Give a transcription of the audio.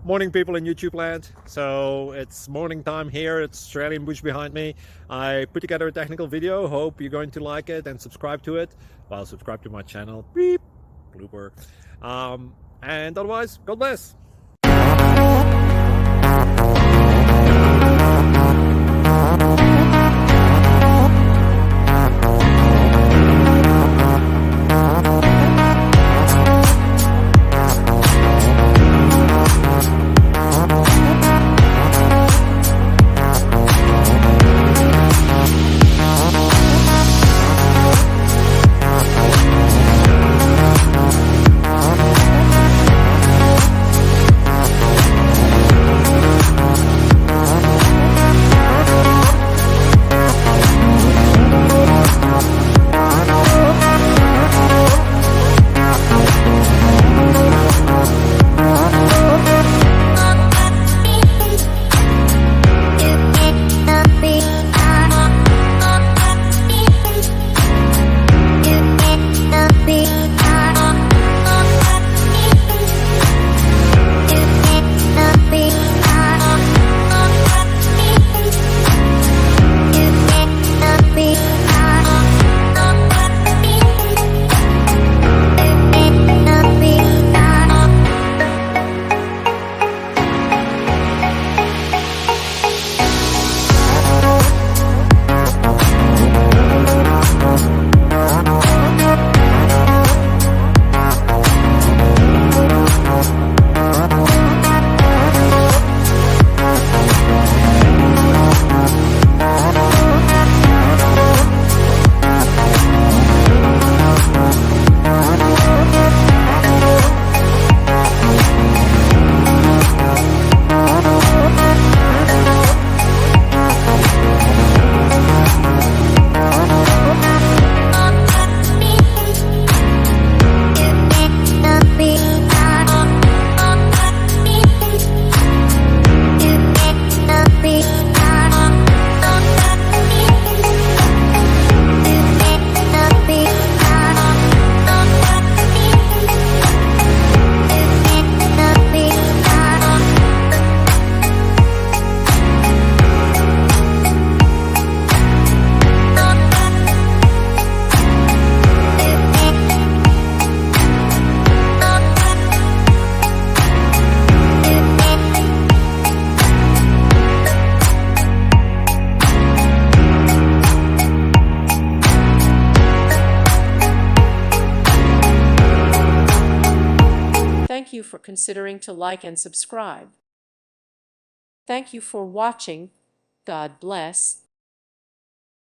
Morning, people in YouTube land. So it's morning time here. It's Australian bush behind me. I put together a technical video. Hope you're going to like it and subscribe to it. Well, subscribe to my channel. Beep. Blooper. And otherwise, God bless. Thank you for considering to like and subscribe. Thank you for watching. God bless.